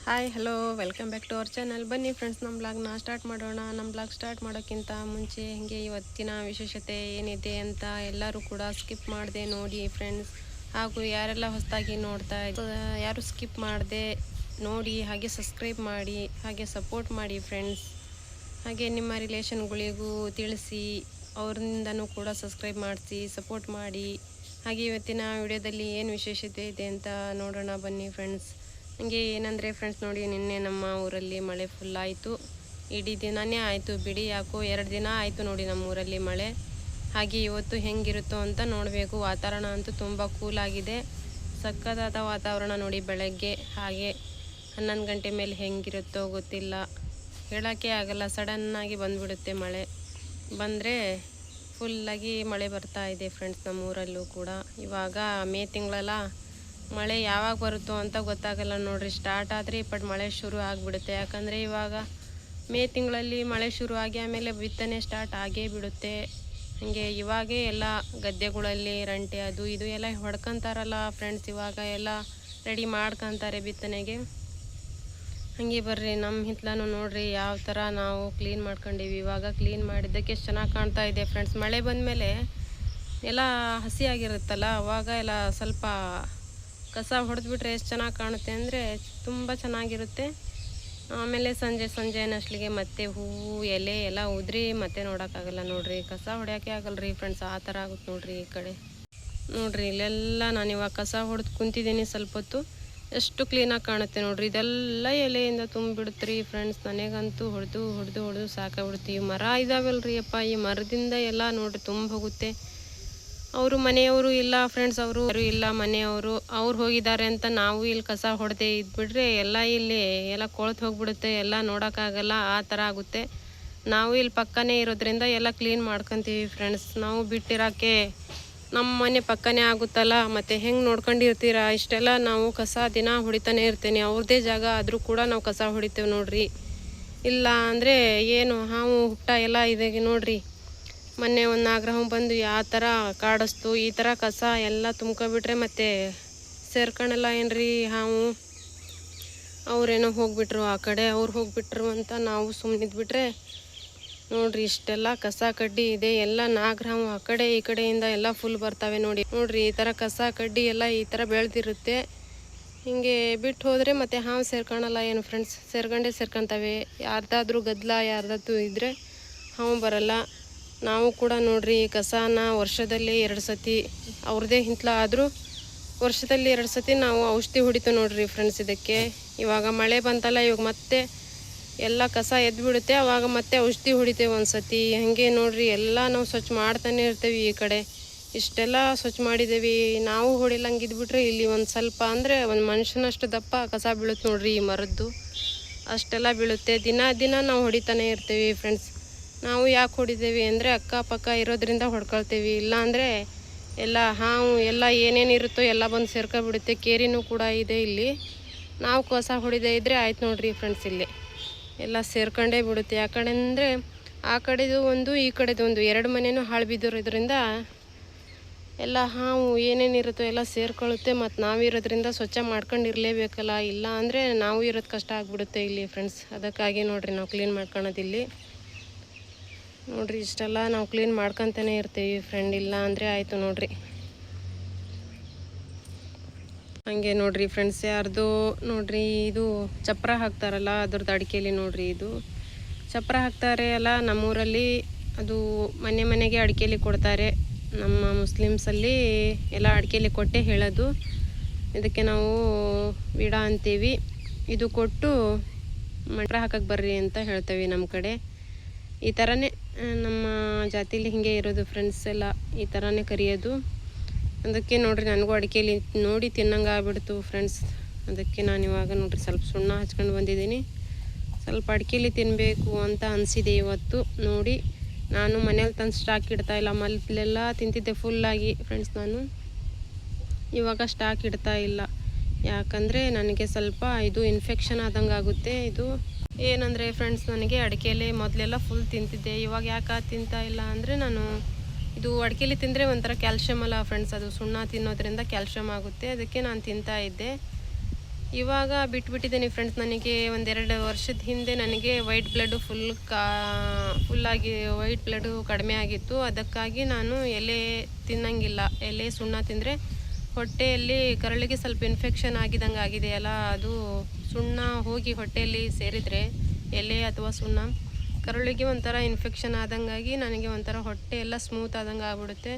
Hi hello welcome back to our channel. ಬನ್ನಿ friends, ನಮ್ಮ ಬ್ಲಾಗ್ನ ಸ್ಟಾರ್ಟ್ ಮಾಡೋಣ. ನಮ್ಮ ಬ್ಲಾಗ್ ಸ್ಟಾರ್ಟ್ ಮಾಡೋಕ್ಕಿಂತ ಮುಂಚೆ ಹೀಗೆ ಇವತ್ತಿನ ವಿಶೇಷತೆ ಏನಿದೆ ಅಂತ ಎಲ್ಲರೂ ಕೂಡ ಸ್ಕಿಪ್ ಮಾಡದೆ ನೋಡಿ ಫ್ರೆಂಡ್ಸ್. ಹಾಗೂ ಯಾರೆಲ್ಲ ಹೊಸದಾಗಿ ನೋಡ್ತಾ ಯಾರು ಸ್ಕಿಪ್ ಮಾಡದೆ ನೋಡಿ, ಹಾಗೆ ಸಬ್ಸ್ಕ್ರೈಬ್ ಮಾಡಿ, ಹಾಗೆ ಸಪೋರ್ಟ್ ಮಾಡಿ ಫ್ರೆಂಡ್ಸ್. ಹಾಗೆ ನಿಮ್ಮ ರಿಲೇಷನ್ಗಳಿಗೂ ತಿಳಿಸಿ, ಅವರಿಂದನೂ ಕೂಡ ಸಬ್ಸ್ಕ್ರೈಬ್ ಮಾಡಿಸಿ ಸಪೋರ್ಟ್ ಮಾಡಿ. ಹಾಗೆ ಇವತ್ತಿನ ವಿಡಿಯೋದಲ್ಲಿ ಏನು ವಿಶೇಷತೆ ಇದೆ ಅಂತ ನೋಡೋಣ ಬನ್ನಿ ಫ್ರೆಂಡ್ಸ್. ಹಂಗೆ ಏನಂದರೆ ಫ್ರೆಂಡ್ಸ್ ನೋಡಿ, ನಿನ್ನೆ ನಮ್ಮ ಊರಲ್ಲಿ ಮಳೆ ಫುಲ್ ಆಯಿತು. ಇಡೀ ದಿನವೇ ಆಯಿತು ಬಿಡಿ, ಯಾಕೋ 2 ದಿನ ಆಯಿತು ನೋಡಿ ನಮ್ಮ ಊರಲ್ಲಿ ಮಳೆ. ಹಾಗೆ ಇವತ್ತು ಹೆಂಗಿರುತ್ತೋ ಅಂತ ನೋಡಬೇಕು. ವಾತಾವರಣ ಅಂತೂ ತುಂಬ ಕೂಲಾಗಿದೆ, ಸಕ್ಕತ್ತಾದ ವಾತಾವರಣ ನೋಡಿ ಬೆಳಗ್ಗೆ. ಹಾಗೆ 11 ಗಂಟೆ ಮೇಲೆ ಹೆಂಗಿರುತ್ತೋ ಗೊತ್ತಿಲ್ಲ, ಹೇಳೋಕ್ಕೆ ಆಗಲ್ಲ. ಸಡನ್ನಾಗಿ ಬಂದುಬಿಡುತ್ತೆ ಮಳೆ. ಬಂದರೆ ಫುಲ್ಲಾಗಿ ಮಳೆ ಬರ್ತಾ ಇದೆ ಫ್ರೆಂಡ್ಸ್ ನಮ್ಮ ಊರಲ್ಲೂ ಕೂಡ. ಇವಾಗ ಮೇ ತಿಂಗಳಲ್ಲ, ಮಳೆ ಯಾವಾಗ ಬರುತ್ತೋ ಅಂತ ಗೊತ್ತಾಗಲ್ಲ ನೋಡ್ರಿ. ಸ್ಟಾರ್ಟ್ ಆದರೆ ಮಳೆ ಶುರು ಆಗಿಬಿಡುತ್ತೆ. ಯಾಕಂದರೆ ಇವಾಗ ಮೇ ತಿಂಗಳಲ್ಲಿ ಮಳೆ ಶುರು ಆಗಿ ಆಮೇಲೆ ಬಿತ್ತನೆ ಸ್ಟಾರ್ಟ್ ಆಗೇ ಬಿಡುತ್ತೆ. ಹಾಗೆ ಇವಾಗೇ ಎಲ್ಲ ಗದ್ದೆಗಳಲ್ಲಿ ರಂಟೆ ಅದು ಇದು ಎಲ್ಲ ಹೊಡ್ಕೊತಾರಲ್ಲ ಫ್ರೆಂಡ್ಸ್. ಇವಾಗ ಎಲ್ಲ ರೆಡಿ ಮಾಡ್ಕೊತಾರೆ ಬಿತ್ತನೆಗೆ. ಹಾಗೆ ಬರ್ರಿ, ನಮ್ಮ ಹಿತ್ಲೂ ನೋಡ್ರಿ ಯಾವ ಥರ ನಾವು ಕ್ಲೀನ್ ಮಾಡ್ಕೊಂಡೀವಿ. ಇವಾಗ ಕ್ಲೀನ್ ಮಾಡಿದ್ದಕ್ಕೆ ಎಷ್ಟು ಚೆನ್ನಾಗಿ ಕಾಣ್ತಾ ಇದೆ ಫ್ರೆಂಡ್ಸ್. ಮಳೆ ಬಂದಮೇಲೆ ಎಲ್ಲ ಹಸಿಯಾಗಿರುತ್ತಲ್ಲ, ಅವಾಗ ಎಲ್ಲ ಸ್ವಲ್ಪ ಕಸ ಹೊಡೆದ್ಬಿಟ್ರೆ ಎಷ್ಟು ಚೆನ್ನಾಗಿ ಕಾಣುತ್ತೆ ಅಂದರೆ ತುಂಬ ಚೆನ್ನಾಗಿರುತ್ತೆ. ಆಮೇಲೆ ಸಂಜೆ ಅನ್ನಷ್ಟಲಿಗೆ ಮತ್ತೆ ಹೂವು ಎಲೆ ಎಲ್ಲ ಉದ್ರಿ ಮತ್ತೆ ನೋಡೋಕ್ಕಾಗಲ್ಲ ನೋಡ್ರಿ. ಕಸ ಹೊಡ್ಯೋಕ್ಕೆ ಆಗಲ್ರಿ ಫ್ರೆಂಡ್ಸ್, ಆ ಥರ ಆಗುತ್ತೆ ನೋಡ್ರಿ. ಈ ಕಡೆ ನೋಡ್ರಿ, ಇಲ್ಲೆಲ್ಲ ನಾನು ಇವಾಗ ಕಸ ಹೊಡೆದು ಕುಂತಿದ್ದೀನಿ ಸ್ವಲ್ಪ ಹೊತ್ತು. ಎಷ್ಟು ಕ್ಲೀನಾಗಿ ಕಾಣುತ್ತೆ ನೋಡ್ರಿ. ಇದೆಲ್ಲ ಎಲೆಯಿಂದ ತುಂಬಿಬಿಡುತ್ತೆ ರೀ ಫ್ರೆಂಡ್ಸ್. ನನಗಂತೂ ಹೊಡೆದು ಸಾಕಾಗ್ಬಿಡುತ್ತೆ. ಈ ಮರ ಇದಾವಲ್ರಿ ಅಪ್ಪ, ಈ ಮರದಿಂದ ಎಲ್ಲ ನೋಡ್ರಿ ತುಂಬ ಹೋಗುತ್ತೆ. ಅವರು ಮನೆಯವರು ಇಲ್ಲ ಫ್ರೆಂಡ್ಸ್, ಅವರು ಇಲ್ಲ ಮನೆಯವರು, ಅವ್ರು ಹೋಗಿದ್ದಾರೆ ಅಂತ ನಾವು ಇಲ್ಲಿ ಕಸ ಹೊಡೆದೇ ಇದ್ಬಿಟ್ರೆ ಎಲ್ಲ ಇಲ್ಲಿ ಎಲ್ಲ ಕೊಳ್ತು ಹೋಗ್ಬಿಡುತ್ತೆ, ಎಲ್ಲ ನೋಡೋಕ್ಕಾಗಲ್ಲ, ಆ ಥರ ಆಗುತ್ತೆ. ನಾವು ಇಲ್ಲಿ ಪಕ್ಕನೇ ಇರೋದ್ರಿಂದ ಎಲ್ಲ ಕ್ಲೀನ್ ಮಾಡ್ಕೊತೀವಿ ಫ್ರೆಂಡ್ಸ್. ನಾವು ಬಿಟ್ಟಿರೋಕ್ಕೆ ನಮ್ಮ ಮನೆ ಪಕ್ಕನೇ ಆಗುತ್ತಲ್ಲ, ಮತ್ತು ಹೆಂಗೆ ನೋಡ್ಕೊಂಡಿರ್ತೀರ. ಇಷ್ಟೆಲ್ಲ ನಾವು ಕಸ ದಿನ ಹೊಡಿತಾನೆ ಇರ್ತೀನಿ. ಅವ್ರದ್ದೇ ಜಾಗ ಆದರೂ ಕೂಡ ನಾವು ಕಸ ಹೊಡಿತೇವೆ ನೋಡ್ರಿ. ಇಲ್ಲ ಅಂದರೆ ಏನು ಹಾವು ಹುಟ್ಟ ಎಲ್ಲ ಇದೆ ನೋಡ್ರಿ. ಮೊನ್ನೆ ಒಂದು ನಾಗರಹಾವು ಬಂದು ಯಾವ ಥರ ಕಾಡಿಸ್ತು. ಈ ಥರ ಕಸ ಎಲ್ಲ ತುಂಬ್ಕೊಬಿಟ್ರೆ ಮತ್ತೆ ಸೇರ್ಕೊಳ್ಳಲ್ಲ ಏನ್ರಿ ಹಾವು. ಅವರೇನೋ ಹೋಗಿಬಿಟ್ರು ಆ ಕಡೆ, ಅವ್ರು ಹೋಗಿಬಿಟ್ರು ಅಂತ ನಾವು ಸುಮ್ಮನಿದ್ಬಿಟ್ರೆ ನೋಡ್ರಿ ಇಷ್ಟೆಲ್ಲ ಕಸ ಕಡ್ಡಿ ಇದೆ. ಎಲ್ಲ ನಾಗರಹಾವು ಆ ಕಡೆ ಈ ಕಡೆಯಿಂದ ಎಲ್ಲ ಫುಲ್ ಬರ್ತವೆ ನೋಡ್ರಿ. ಈ ಥರ ಕಸ ಕಡ್ಡಿ ಎಲ್ಲ ಈ ಥರ ಬೆಳೆದಿರುತ್ತೆ. ಹಿಂಗೆ ಬಿಟ್ಟು ಹೋದರೆ ಮತ್ತೆ ಹಾವು ಸೇರ್ಕೊಳ್ಳಲ್ಲ ಏನು ಫ್ರೆಂಡ್ಸ್, ಸೇರ್ಕೊಂತವೆ. ಯಾರ್ದಾದ್ರೂ ಗದ್ದಲ ಯಾರ್ದಾದ್ರೂ ಇದ್ದರೆ ಹಾವು ಬರಲ್ಲ. ನಾವು ಕೂಡ ನೋಡ್ರಿ ಕಸನ ವರ್ಷದಲ್ಲಿ 2 ಸತಿ, ಅವ್ರದ್ದೇ ಹಿತ್ಲ ಆದರೂ ವರ್ಷದಲ್ಲಿ 2 ಸತಿ ನಾವು ಔಷಧಿ ಹೊಡಿತೀವಿ ನೋಡ್ರಿ ಫ್ರೆಂಡ್ಸ್ ಇದಕ್ಕೆ. ಇವಾಗ ಮಳೆ ಬಂತಲ್ಲ, ಇವಾಗ ಮತ್ತೆ ಎಲ್ಲ ಕಸ ಎದ್ಬಿಡುತ್ತೆ, ಅವಾಗ ಮತ್ತೆ ಔಷಧಿ ಹೊಡಿತೇವೆ ಒಂದು ಸತಿ. ಹಾಗೆ ನೋಡ್ರಿ ಎಲ್ಲ ನಾವು ಸ್ವಚ್ಛ ಮಾಡ್ತಾನೆ ಇರ್ತೀವಿ. ಈ ಕಡೆ ಇಷ್ಟೆಲ್ಲ ಸ್ವಚ್ಛ ಮಾಡಿದ್ದೇವೆ. ನಾವು ಹೊಡಿಲಂಗೆ ಇದ್ಬಿಟ್ರೆ ಇಲ್ಲಿ ಒಂದು ಸ್ವಲ್ಪ ಅಂದರೆ ಒಂದು ಮನುಷ್ಯನಷ್ಟು ದಪ್ಪ ಕಸ ಬೀಳುತ್ತೆ ನೋಡ್ರಿ. ಈ ಮರದ್ದು ಅಷ್ಟೆಲ್ಲ ಬೀಳುತ್ತೆ. ದಿನ ನಾವು ಹೊಡಿತಾನೆ ಇರ್ತೀವಿ ಫ್ರೆಂಡ್ಸ್. ನಾವು ಯಾಕೆ ಹೊಡಿದೇವಿ ಅಂದರೆ ಅಕ್ಕಪಕ್ಕ ಇರೋದ್ರಿಂದ ಹೊಡ್ಕೊಳ್ತೀವಿ. ಇಲ್ಲಾಂದರೆ ಎಲ್ಲ ಹಾವು ಎಲ್ಲ ಏನೇನಿರುತ್ತೋ ಎಲ್ಲ ಬಂದು ಸೇರ್ಕೊಬಿಡುತ್ತೆ. ಕೇರಿನೂ ಕೂಡ ಇದೆ ಇಲ್ಲಿ. ನಾವು ಕಸ ಹೊಡಿದೇ ಇದ್ದರೆ ಆಯ್ತು ನೋಡ್ರಿ ಫ್ರೆಂಡ್ಸ್, ಇಲ್ಲಿ ಎಲ್ಲ ಸೇರ್ಕೊಂಡೇ ಬಿಡುತ್ತೆ. ಯಾಕಡೆ ಅಂದರೆ ಆ ಕಡೆದು ಒಂದು ಈ ಕಡೆದು ಒಂದು 2 ಮನೆಯೂ ಹಾಳು ಬಿದ್ದಿರೋದ್ರಿಂದ ಎಲ್ಲ ಹಾವು ಏನೇನಿರುತ್ತೋ ಎಲ್ಲ ಸೇರ್ಕೊಳ್ಳುತ್ತೆ. ಮತ್ತು ನಾವಿರೋದ್ರಿಂದ ಸ್ವಚ್ಛ ಮಾಡ್ಕೊಂಡಿರಲೇಬೇಕಲ್ಲ, ಇಲ್ಲ ಅಂದರೆ ನಾವು ಇರೋದು ಕಷ್ಟ ಆಗಿಬಿಡುತ್ತೆ ಇಲ್ಲಿ ಫ್ರೆಂಡ್ಸ್. ಅದಕ್ಕಾಗಿ ನೋಡ್ರಿ ನಾವು ಕ್ಲೀನ್ ಮಾಡ್ಕೊಳೋದಿಲ್ಲಿ ನೋಡ್ರಿ. ಇಷ್ಟೆಲ್ಲ ನಾವು ಕ್ಲೀನ್ ಮಾಡ್ಕೊತಾನೆ ಇರ್ತೀವಿ ಫ್ರೆಂಡ್, ಇಲ್ಲ ಅಂದರೆ ಆಯಿತು ನೋಡ್ರಿ. ಹಾಗೆ ನೋಡ್ರಿ ಫ್ರೆಂಡ್ಸ್, ಯಾರ್ದು ನೋಡ್ರಿ ಇದು ಚಪ್ರ ಹಾಕ್ತಾರಲ್ಲ ಅದ್ರದ್ದು ಅಡಿಕೆಲಿ ನೋಡ್ರಿ. ಇದು ಚಪ್ರ ಹಾಕ್ತಾರೆ ಅಲ್ಲ ನಮ್ಮೂರಲ್ಲಿ, ಅದು ಮನೆಗೆ ಅಡಿಕೆಲಿ ಕೊಡ್ತಾರೆ. ನಮ್ಮ ಮುಸ್ಲಿಮ್ಸಲ್ಲಿ ಎಲ್ಲ ಅಡಿಕೆಲಿ ಕೊಟ್ಟೆ ಹೇಳೋದು. ಇದಕ್ಕೆ ನಾವು ಬಿಡ ಅಂತೀವಿ. ಇದು ಕೊಟ್ಟು ಚಪ್ರ ಹಾಕಕ್ಕೆ ಬರ್ರಿ ಅಂತ ಹೇಳ್ತೇವೆ ನಮ್ಮ ಕಡೆ. ಈ ಥರನೇ ನಮ್ಮ ಜಾತಿಲಿ ಹಿಂಗೆ ಇರೋದು ಫ್ರೆಂಡ್ಸ್, ಎಲ್ಲ ಈ ಥರನೇ ಕರೆಯೋದು. ಅದಕ್ಕೆ ನೋಡ್ರಿ ನನಗೂ ಅಡಿಕೆಲಿ ನೋಡಿ ತಿನ್ನಂಗೆ ಆಗ್ಬಿಡ್ತು ಫ್ರೆಂಡ್ಸ್. ಅದಕ್ಕೆ ನಾನು ಇವಾಗ ನೋಡ್ರಿ ಸ್ವಲ್ಪ ಸುಣ್ಣ ಹಚ್ಕೊಂಡು ಬಂದಿದ್ದೀನಿ. ಸ್ವಲ್ಪ ಅಡಿಕೆಲಿ ತಿನ್ನಬೇಕು ಅಂತ ಅನಿಸಿದೆ ಇವತ್ತು ನೋಡಿ. ನಾನು ಮನೇಲಿ ತಂದು ಸ್ಟಾಕ್ ಇಡ್ತಾ ಇಲ್ಲ, ಮೊದಲೆಲ್ಲ ತಿಂತಿದ್ದೆ ಫುಲ್ಲಾಗಿ ಫ್ರೆಂಡ್ಸ್. ನಾನು ಇವಾಗ ಸ್ಟಾಕ್ ಇಡ್ತಾ ಇಲ್ಲ, ಯಾಕಂದರೆ ನನಗೆ ಸ್ವಲ್ಪ ಇದು ಇನ್ಫೆಕ್ಷನ್ ಆದಂಗೆ ಆಗುತ್ತೆ. ಇದು ಏನಂದರೆ ಫ್ರೆಂಡ್ಸ್, ನನಗೆ ಅಡಿಕೆಲೆ ಮೊದಲೆಲ್ಲ ಫುಲ್ ತಿಂತಿದ್ದೆ. ಇವಾಗ ಯಾಕೆ ತಿಂತಾ ಇಲ್ಲ ಅಂದರೆ, ನಾನು ಇದು ಅಡಿಕೆಲಿ ತಿಂದರೆ ಒಂಥರ ಕ್ಯಾಲ್ಶಿಯಮ್ ಅಲ್ಲ ಫ್ರೆಂಡ್ಸ್, ಅದು ಸುಣ್ಣ ತಿನ್ನೋದ್ರಿಂದ ಕ್ಯಾಲ್ಶಿಯಮ್ ಆಗುತ್ತೆ. ಅದಕ್ಕೆ ನಾನು ತಿಂತಾ ಇದ್ದೆ. ಇವಾಗ ಬಿಟ್ಬಿಟ್ಟಿದ್ದೀನಿ ಫ್ರೆಂಡ್ಸ್. ನನಗೆ ಒಂದೆರಡು ವರ್ಷದ ಹಿಂದೆ ನನಗೆ ವೈಟ್ ಬ್ಲಡ್ಡು ಫುಲ್ಲಾಗಿ ವೈಟ್ ಬ್ಲಡ್ಡು ಕಡಿಮೆ ಆಗಿತ್ತು. ಅದಕ್ಕಾಗಿ ನಾನು ಎಲೆ ತಿನ್ನಂಗಿಲ್ಲ. ಎಲೆ ಸುಣ್ಣ ತಿಂದರೆ ಹೊಟ್ಟೆಯಲ್ಲಿ ಕರಳಿಗೆ ಸ್ವಲ್ಪ ಇನ್ಫೆಕ್ಷನ್ ಆಗಿದಂಗೆ ಆಗಿದೆಯಲ್ಲ, ಅದು ಸುಣ್ಣ ಹೋಗಿ ಹೊಟ್ಟೆಯಲ್ಲಿ ಸೇರಿದರೆ ಎಲೆ ಅಥವಾ ಸುಣ್ಣ ಕರಳಿಗೆ ಒಂಥರ ಇನ್ಫೆಕ್ಷನ್ ಆದಂಗಾಗಿ ನನಗೆ ಒಂಥರ ಹೊಟ್ಟೆ ಎಲ್ಲ ಸ್ಮೂತ್ ಆದಂಗೆ ಆಗ್ಬಿಡುತ್ತೆ.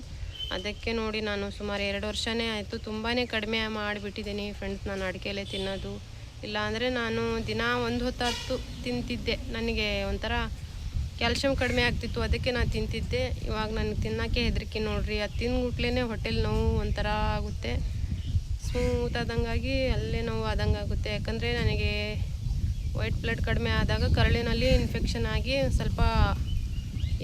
ಅದಕ್ಕೆ ನೋಡಿ ನಾನು ಸುಮಾರು 2 ವರ್ಷನೇ ಆಯಿತು ತುಂಬಾ ಕಡಿಮೆ ಮಾಡಿಬಿಟ್ಟಿದ್ದೀನಿ ಫ್ರೆಂಡ್ಸ್ ನಾನು ಅಡಿಕೆ ಎಲೆ ತಿನ್ನೋದು. ಇಲ್ಲಾಂದರೆ ನಾನು ದಿನ ಒಂದು ಹೊತ್ತು ತಿಂತಿದ್ದೆ. ನನಗೆ ಒಂಥರ ಕ್ಯಾಲ್ಶಿಯಂ ಕಡಿಮೆ ಆಗ್ತಿತ್ತು, ಅದಕ್ಕೆ ನಾನು ತಿಂತಿದ್ದೆ. ಇವಾಗ ನನಗೆ ತಿನ್ನೋಕ್ಕೆ ಹೆದರಿಕೆ ನೋಡಿರಿ. ಅದು ತಿಂದ್ಬಿಟ್ಲೇ ಹೊಟ್ಟೆಲಿ ನೋವು ಒಂಥರ ಆಗುತ್ತೆ, ಸ್ಮೂತ್ ಆದಂಗಾಗಿ ಅಲ್ಲೇ ನೋವು ಆದಂಗೆ ಆಗುತ್ತೆ. ಯಾಕಂದರೆ ನನಗೆ ವೈಟ್ ಬ್ಲಡ್ ಕಡಿಮೆ ಆದಾಗ ಕರಳಿನಲ್ಲಿ ಇನ್ಫೆಕ್ಷನ್ ಆಗಿ ಸ್ವಲ್ಪ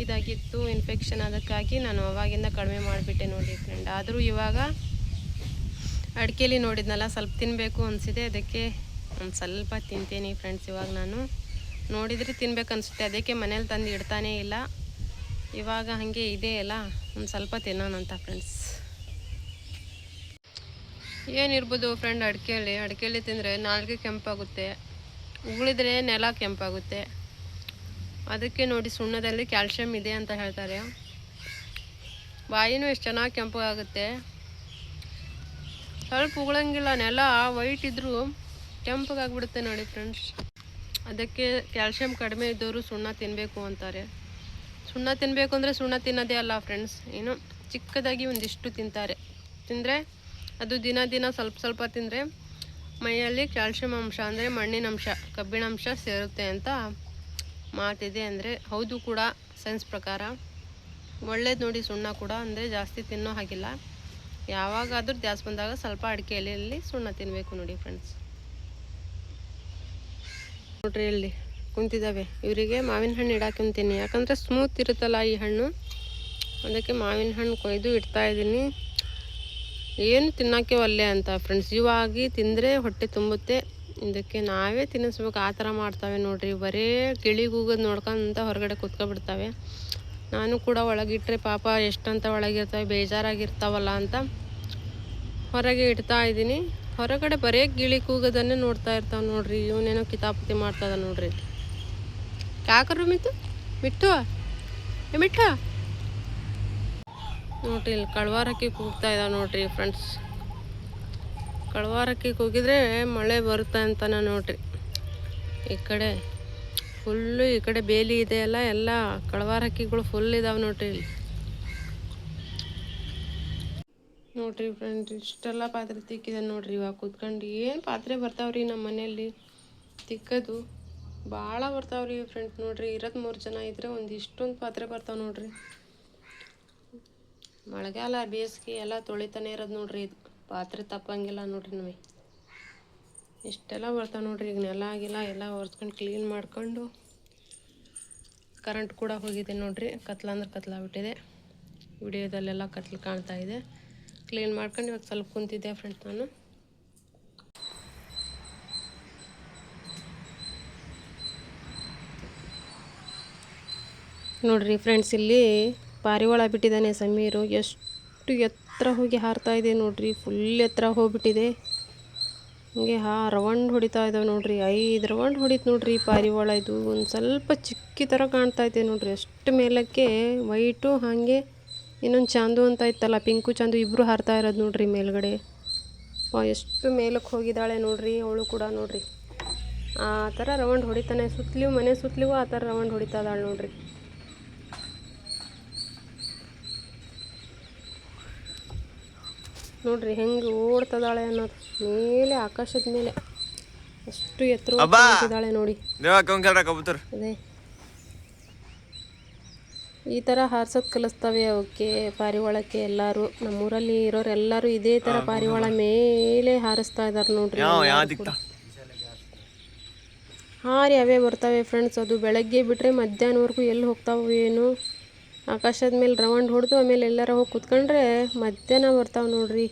ಇದಾಗಿತ್ತು ಇನ್ಫೆಕ್ಷನ್. ಅದಕ್ಕಾಗಿ ನಾನು ಅವಾಗಿಂದ ಕಡಿಮೆ ಮಾಡಿಬಿಟ್ಟೆ ನೋಡಿ ಫ್ರೆಂಡ್. ಆದರೂ ಇವಾಗ ಅಡಿಕೆಲಿ ನೋಡಿದ್ನಲ್ಲ ಸ್ವಲ್ಪ ತಿನ್ನಬೇಕು ಅನಿಸಿದೆ, ಅದಕ್ಕೆ ಒಂದು ಸ್ವಲ್ಪ ತಿಂತೀನಿ ಫ್ರೆಂಡ್ಸ್. ಇವಾಗ ನಾನು ನೋಡಿದರೆ ತಿನ್ಬೇಕು ಅನಿಸುತ್ತೆ, ಅದಕ್ಕೆ ಮನೇಲಿ ತಂದು ಇಡ್ತಾನೇ ಇಲ್ಲ. ಇವಾಗ ಹಾಗೆ ಇದೆ ಅಲ್ಲ, ಒಂದು ಸ್ವಲ್ಪ ತಿನ್ನೋಣಂತ ಫ್ರೆಂಡ್ಸ್. ಏನಿರ್ಬೋದು ಫ್ರೆಂಡ್, ಅಡಿಕೆಲಿ ತಿಂದರೆ ನಾಲ್ಗೆ ಕೆಂಪಾಗುತ್ತೆ, ಉಗುಳಿದ್ರೆ ನೆಲ ಕೆಂಪಾಗುತ್ತೆ. ಅದಕ್ಕೆ ನೋಡಿ ಸುಣ್ಣದಲ್ಲಿ ಕ್ಯಾಲ್ಶಿಯಂ ಇದೆ ಅಂತ ಹೇಳ್ತಾರೆ. ಬಾಯಿನೂ ಎಷ್ಟು ಚೆನ್ನಾಗಿ ಕೆಂಪಾಗುತ್ತೆ, ಸ್ವಲ್ಪ ಉಗುಳಂಗಿಲ್ಲ. ನೆಲ ವೈಟ್ ಇದ್ದರೂ ಕೆಂಪಗಾಗ್ಬಿಡುತ್ತೆ ನೋಡಿ ಫ್ರೆಂಡ್ಸ್. ಅದಕ್ಕೆ ಕ್ಯಾಲ್ಶಿಯಂ ಕಡಿಮೆ ಇದ್ದವರು ಸುಣ್ಣ ತಿನ್ನಬೇಕು ಅಂತಾರೆ. ಸುಣ್ಣ ತಿನ್ನಬೇಕು ಅಂದರೆ ಸುಣ್ಣ ತಿನ್ನೋದೇ ಅಲ್ಲ ಫ್ರೆಂಡ್ಸ್, ಏನು ಚಿಕ್ಕದಾಗಿ ಒಂದಿಷ್ಟು ತಿಂದರೆ ಅದು ದಿನ ಸ್ವಲ್ಪ ತಿಂದರೆ ಮೈಯಲ್ಲಿ ಕ್ಯಾಲ್ಶಿಯಂ ಅಂಶ ಅಂದರೆ ಮಣ್ಣಿನಂಶ, ಕಬ್ಬಿಣಾಂಶ ಸೇರುತ್ತೆ ಅಂತ ಮಾತಿದೆ. ಅಂದರೆ ಹೌದು ಕೂಡ, ಸೈನ್ಸ್ ಪ್ರಕಾರ ಒಳ್ಳೇದು ನೋಡಿ ಸುಣ್ಣ ಕೂಡ. ಅಂದರೆ ಜಾಸ್ತಿ ತಿನ್ನೋ ಹಾಗಿಲ್ಲ, ಯಾವಾಗಾದ್ರೂ ಜಾಸ್ತಿ ಬಂದಾಗ ಸ್ವಲ್ಪ ಅಡಿಕೆ ಎಲೆಯಲ್ಲಿ ಸುಣ್ಣ ತಿನ್ನಬೇಕು ನೋಡಿ ಫ್ರೆಂಡ್ಸ್. ನೋಡ್ರಿ ಇಲ್ಲಿ ಕುಂತಿದ್ದಾವೆ, ಇವರಿಗೆ ಮಾವಿನ ಹಣ್ಣು ಇಡಾಕೊಂತೀನಿ. ಯಾಕಂದರೆ ಸ್ಮೂತ್ ಇರುತ್ತಲ್ಲ ಈ ಹಣ್ಣು, ಅದಕ್ಕೆ ಮಾವಿನ ಹಣ್ಣು ಕೊಯ್ದು ಇಡ್ತಾ ಇದ್ದೀನಿ. ಏನು ತಿನ್ನೋಕ್ಕೆ ಒಲ್ಲೆ ಅಂತ ಫ್ರೆಂಡ್ಸ್. ಇವಾಗಿ ತಿಂದರೆ ಹೊಟ್ಟೆ ತುಂಬುತ್ತೆ, ಇದಕ್ಕೆ ನಾವೇ ತಿನ್ನಿಸ್ಬೇಕು ಆ ಥರ ಮಾಡ್ತಾವೆ ನೋಡ್ರಿ. ಬರೀ ಗಿಳಿಗೂಗೋದು ನೋಡ್ಕೊಂತ ಹೊರಗಡೆ ಕೂತ್ಕೊಬಿಡ್ತಾವೆ. ನಾನು ಕೂಡ ಒಳಗಿಟ್ರೆ ಪಾಪ ಎಷ್ಟಂತ ಒಳಗಿರ್ತವೆ, ಬೇಜಾರಾಗಿರ್ತಾವಲ್ಲ ಅಂತ ಹೊರಗೆ ಇಡ್ತಾ ಇದ್ದೀನಿ. ಹೊರಗಡೆ ಬರೀ ಗಿಳಿ ಕೂಗೋದನ್ನೇ ನೋಡ್ತಾ ಇರ್ತಾವೆ ನೋಡ್ರಿ. ಇವನೇನೋ ಕಿತಾಪತಿ ಮಾಡ್ತದ ನೋಡ್ರಿ. ಕಾಕರು ಮಿಟ್ಟು ನೋಡ್ರಿ, ಇಲ್ಲಿ ಕಳ್ವಾರಕ್ಕಿ ಕೂಗ್ತಾ ಇದ್ದಾವೆ ನೋಡ್ರಿ ಫ್ರೆಂಡ್ಸ್. ಕಳ್ವಾರಕ್ಕಿ ಕೂಗಿದ್ರೆ ಮಳೆ ಬರುತ್ತೆ ಅಂತಾನೆ ನೋಡ್ರಿ. ಈ ಕಡೆ ಫುಲ್ಲು, ಈ ಕಡೆ ಬೇಲಿ ಇದೆಯಲ್ಲ, ಎಲ್ಲ ಕಳ್ವಾರಕ್ಕಿಗಳು ಫುಲ್ ಇದಾವೆ ನೋಡ್ರಿ ಇಲ್ಲಿ. ನೋಡ್ರಿ ಫ್ರೆಂಡ್ಸ್, ಇಷ್ಟೆಲ್ಲ ಪಾತ್ರೆ ತಿಕ್ಕಿದೆ ನೋಡ್ರಿ. ಇವಾಗ ಕೂತ್ಕೊಂಡು ಏನು ಪಾತ್ರೆ ಬರ್ತಾವ್ರಿ ನಮ್ಮ ಮನೆಯಲ್ಲಿ, ತಿಕ್ಕೋದು ಭಾಳ ಬರ್ತಾವ್ರಿ ಫ್ರೆಂಡ್ಸ್. ನೋಡ್ರಿ, 3 ಜನ ಇದ್ರೆ ಇಷ್ಟೊಂದು ಪಾತ್ರೆ ಬರ್ತಾವೆ ನೋಡ್ರಿ. ಮಳೆಗಾಲ ಬೇಸಿಗೆ ಎಲ್ಲ ತೊಳಿತಾನೆ ಇರೋದು ನೋಡ್ರಿ. ಇದು ಪಾತ್ರೆ ತಪ್ಪಂಗಿಲ್ಲ ನೋಡ್ರಿ. ನಮಗೆ ಇಷ್ಟೆಲ್ಲ ಬರ್ತಾವೆ ನೋಡ್ರಿ. ಈಗ ನೆಲ ಆಗಿಲ್ಲ, ಎಲ್ಲ ಒರೆಸ್ಕೊಂಡು ಕ್ಲೀನ್ ಮಾಡ್ಕೊಂಡು, ಕರೆಂಟ್ ಕೂಡ ಹೋಗಿದೆ ನೋಡ್ರಿ. ಕತ್ಲಾಗ್ಬಿಟ್ಟಿದೆ, ವಿಡಿಯೋದಲ್ಲೆಲ್ಲ ಕತ್ಲು ಕಾಣ್ತಾ ಇದೆ. ಕ್ಲೀನ್ ಮಾಡ್ಕೊಂಡು ಇವಾಗ ಸ್ವಲ್ಪ ಕುಂತಿದ್ದೆ ಫ್ರೆಂಡ್ಸ್ ನಾನು. ನೋಡ್ರಿ ಫ್ರೆಂಡ್ಸ್, ಇಲ್ಲಿ ಪಾರಿವಾಳ ಬಿಟ್ಟಿದ್ದಾನೆ ಸಮೀರು. ಎಷ್ಟು ಎತ್ತರ ಹೋಗಿ ಹಾರ್ತಾ ಇದೆ ನೋಡ್ರಿ, ಫುಲ್ ಎತ್ತರ ಹೋಗ್ಬಿಟ್ಟಿದೆ. ಹಂಗೆ ರೌಂಡ್ ಹೊಡಿತಾ ಇದ್ದಾವೆ ನೋಡ್ರಿ. 5 ರೌಂಡ್ ಹೊಡಿತು ನೋಡ್ರಿ ಪಾರಿವಾಳ. ಇದು ಒಂದು ಸ್ವಲ್ಪ ಚಿಕ್ಕಿ ಥರ ಕಾಣ್ತಾ ಇದೆ ನೋಡ್ರಿ. ಅಷ್ಟು ಮೇಲಕ್ಕೆ ವೈಟು, ಹಾಗೆ ಇನ್ನೊಂದು ಚಾಂದು ಅಂತ ಇತ್ತಲ್ಲ, ಪಿಂಕು ಚಾಂದು, ಇಬ್ಬರು ಹಾರ್ತಾ ಇರೋದು ನೋಡ್ರಿ ಮೇಲ್ಗಡೆ. ಎಷ್ಟು ಮೇಲಕ್ಕೆ ಹೋಗಿದ್ದಾಳೆ ನೋಡ್ರಿ ಅವಳು ಕೂಡ ನೋಡ್ರಿ. ಆ ಥರ ರೌಂಡ್ ಹೊಡಿತಾನೆ, ಸುತ್ತಲೂ ಮನೆ ಸುತ್ತಲೂ ಆ ಥರ ರೌಂಡ್ ಹೊಡಿತಾ ಇದ್ದಾಳೆ ನೋಡ್ರಿ. ನೋಡ್ರಿ ಹೆಂಗೆ ಓಡ್ತದಾಳೆ ಅನ್ನೋದು, ಮೇಲೆ ಆಕಾಶದ ಮೇಲೆ ಎಷ್ಟು ಎತ್ತರ ಹೋಗ್ತಿದ್ದಾಳೆ ನೋಡಿ. ಅದೇ ಈ ಥರ ಹಾರ್ಸೋದು ಕಲಿಸ್ತವೆ ಅವಕ್ಕೆ, ಪಾರಿವಾಳಕ್ಕೆ. ಎಲ್ಲರೂ ನಮ್ಮೂರಲ್ಲಿ ಇರೋರು ಎಲ್ಲರೂ ಇದೇ ಥರ ಪಾರಿವಾಳ ಮೇಲೆ ಹಾರಿಸ್ತಾ ಇದ್ದಾರೆ ನೋಡ್ರಿ. ಹಾರಿ ಅವೇ ಬರ್ತವೆ ಫ್ರೆಂಡ್ಸ್. ಅದು ಬೆಳಗ್ಗೆ ಬಿಟ್ಟರೆ ಮಧ್ಯಾಹ್ನವರೆಗೂ ಎಲ್ಲಿ ಹೋಗ್ತಾವೆ ಏನು, ಆಕಾಶದ ಮೇಲೆ ರೌಂಡ್ ಹೊಡೆದು ಆಮೇಲೆ ಎಲ್ಲರ ಹೋಗಿ ಕುತ್ಕೊಂಡ್ರೆ ಮಧ್ಯಾಹ್ನ ಬರ್ತಾವೆ ನೋಡ್ರಿ.